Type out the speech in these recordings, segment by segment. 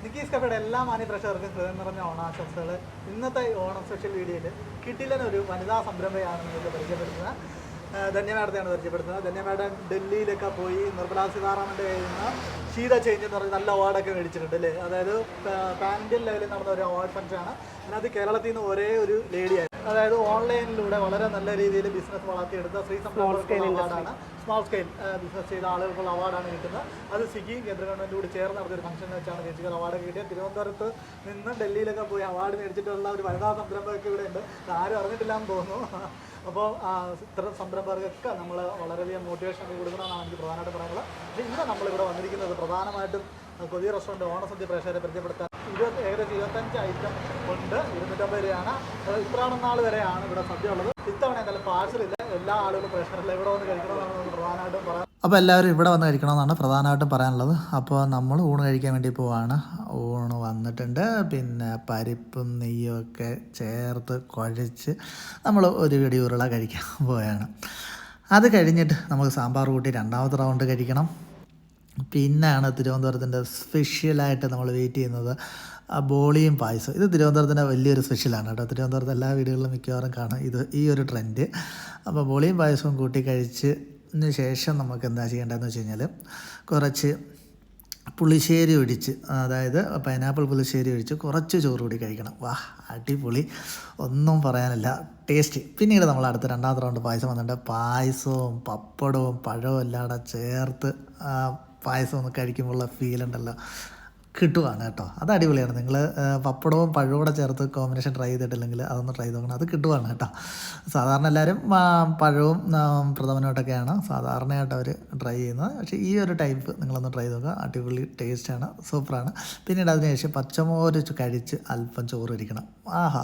Nikki's കഫയുടെ എല്ലാ മാന്യപ്രേക്ഷകർക്കും ഹൃദയം നിറഞ്ഞ ഓണാശംസകൾ. ഇന്നത്തെ ഓണം സ്പെഷ്യൽ വീഡിയോയിൽ കിട്ടിലനൊരു വനിതാ സംരംഭയാണ് നിങ്ങൾക്ക് പരിചയപ്പെടുത്തുന്നത്. ധന്യ മാഡത്തെയാണ് പരിചയപ്പെടുത്തുന്നത്. ധന്യ മാഡം ഡൽഹിയിലൊക്കെ പോയി നിർമ്മലാ സീതാരാമൻ്റെ കയ്യിൽ നിന്ന് ഷീത ചേഞ്ച് എന്ന് പറഞ്ഞ് നല്ല അവാർഡൊക്കെ മേടിച്ചിട്ടുണ്ട് അല്ലേ. അതായത് പാൻ ഇന്ത്യൻ ലെവലിൽ നടന്ന ഒരു അവാർഡ് ഫംഗ്ഷനാണ്. അതിനകത്ത് കേരളത്തിൽ നിന്ന് ഒരേ ഒരു ലേഡിയായിരുന്നു. അതായത് ഓൺലൈനിലൂടെ വളരെ നല്ല രീതിയിൽ ബിസിനസ് വളർത്തിയെടുത്ത സ്ത്രീ സംരംഭകർക്കുള്ള അവാർഡാണ്. സ്മോൾ സ്കെയിൽ ബിസിനസ് ചെയ്ത ആളുകൾക്കുള്ള അവാർഡാണ് കിട്ടുന്നത്. അത് സിക്കി കേന്ദ്ര ഗവൺമെൻറ് കൂടി ചേർന്ന് നടത്തിയൊരു ഫംഗ്ഷൻ വെച്ചാണ് ചേച്ചിക്ക് അവാർഡ് കിട്ടിയത്. തിരുവനന്തപുരത്ത് നിന്ന് ഡൽഹിയിലൊക്കെ പോയി അവാർഡ് മേടിച്ചിട്ടുള്ള ഒരു വനിതാ സംരംഭമൊക്കെ ഇവിടെ ഉണ്ട്. ആരും അറിഞ്ഞിട്ടില്ലാന്ന് തോന്നുന്നു. അപ്പോൾ ഇത്തരം സംരംഭകർക്കൊക്കെ നമ്മൾ വളരെയധികം മോട്ടിവേഷൻ കൊടുക്കണമെന്നാണ് എനിക്ക് പ്രധാനമായിട്ട് പറയാനുള്ളത്. പക്ഷേ ഇന്ന് നമ്മളിവിടെ വന്നിരിക്കുന്നത് പ്രധാനമായിട്ടും കൊതിയ റെസ്റ്റോറൻറ്റ് ഓണസദ്യ പ്രേക്ഷകരെ പരിചയപ്പെടുത്താൻ ഏകദേശം 25 ഐറ്റം ഉണ്ട്. 250 രൂപയാണ്. ഇത്രാമനാൾ വരെയാണ് ഇവിടെ സദ്യ ഉള്ളത്. ഇത്തവണ എന്തായാലും പാഴ്സലില്ല. എല്ലാ ആളുകളും പ്രേക്ഷകരില്ല ഇവിടെ വന്ന് കഴിക്കണമെന്നാണ് നമുക്ക് പ്രധാനമായിട്ടും പറയാം. അപ്പോൾ എല്ലാവരും ഇവിടെ വന്ന് കഴിക്കണമെന്നാണ് പ്രധാനമായിട്ടും പറയാനുള്ളത്. അപ്പോൾ നമ്മൾ ഊണ് കഴിക്കാൻ വേണ്ടി പോവാണ്. ഊണ് വന്നിട്ടുണ്ട്. പിന്നെ പരിപ്പും നെയ്യും ഒക്കെ ചേർത്ത് കുഴച്ച് നമ്മൾ ഒരു പിടി ഉരുള കഴിക്കാൻ പോവുകയാണ്. അത് കഴിഞ്ഞിട്ട് നമുക്ക് സാമ്പാർ കൂട്ടി രണ്ടാമത്തെ റൗണ്ട് കഴിക്കണം. പിന്നെയാണ് തിരുവനന്തപുരത്തിൻ്റെ സ്പെഷ്യലായിട്ട് നമ്മൾ വെയിറ്റ് ചെയ്യുന്നത് ബോളിയും പായസം. ഇത് തിരുവനന്തപുരത്തിൻ്റെ വലിയൊരു സ്പെഷ്യലാണ് കേട്ടോ. തിരുവനന്തപുരത്ത് എല്ലാ വീടുകളിലും മിക്കവാറും കാണാം ഈ ഒരു ട്രെൻഡ്. അപ്പോൾ ബോളിയും പായസവും കൂട്ടി കഴിച്ചതിന് ശേഷം നമുക്ക് എന്താ ചെയ്യേണ്ടതെന്ന് വെച്ച് കഴിഞ്ഞാൽ കുറച്ച് പുളിശ്ശേരി ഒഴിച്ച്, അതായത് പൈനാപ്പിൾ പുളിശ്ശേരി ഒഴിച്ച് കുറച്ച് ചോറ് കൂടി കഴിക്കണം. വാ, അടിപൊളി, ഒന്നും പറയാനില്ല, ടേസ്റ്റ്. പിന്നീട് നമ്മൾ അടുത്ത രണ്ടാമത്തെ റൗണ്ട് പായസം വന്നിട്ട് പായസവും പപ്പടവും പഴവും എല്ലാം കൂടെ ചേർത്ത് പായസം ഒന്ന് കഴിക്കുമ്പോഴുള്ള ഫീലുണ്ടല്ലോ, കിട്ടുവാണ് കേട്ടോ. അത് അടിപൊളിയാണ്. നിങ്ങൾ പപ്പടവും പഴവും കൂടെ ചേർത്ത് കോമ്പിനേഷൻ ട്രൈ ചെയ്തിട്ടില്ലെങ്കിൽ അതൊന്ന് ട്രൈ നോക്കണം. അത് കിട്ടുവാണ് കേട്ടോ. സാധാരണ എല്ലാവരും പഴവും പ്രഥമനോട്ടൊക്കെയാണ് സാധാരണയായിട്ട് അവർ ട്രൈ ചെയ്യുന്നത്. പക്ഷേ ഈ ഒരു ടൈപ്പ് നിങ്ങളൊന്ന് ട്രൈ നോക്കുക. അടിപൊളി ടേസ്റ്റാണ്, സൂപ്പറാണ്. പിന്നീട് അതിനുശേഷം പച്ചമോര് കഴിച്ച് അല്പം ചോറ് ഇരിക്കണം.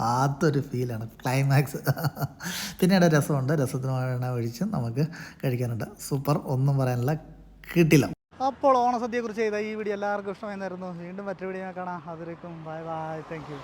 അതൊരു ഫീലാണ്, ക്ലൈമാക്സ്. പിന്നീട് രസമുണ്ട്, രസത്തിന് വേണ ഒഴിച്ച് നമുക്ക് കഴിക്കാനുണ്ട്. സൂപ്പർ, ഒന്നും പറയാനില്ല, കിട്ടില്ല. അപ്പോൾ ഓണസദ്യയെക്കുറിച്ച് ചെയ്ത ഈ വീഡിയോ എല്ലാവർക്കും ഇഷ്ടമായിരുന്നു. വീണ്ടും മറ്റൊരു വീഡിയോ കാണാം. അതിലേക്കും ബൈ ബൈ, താങ്ക് യു.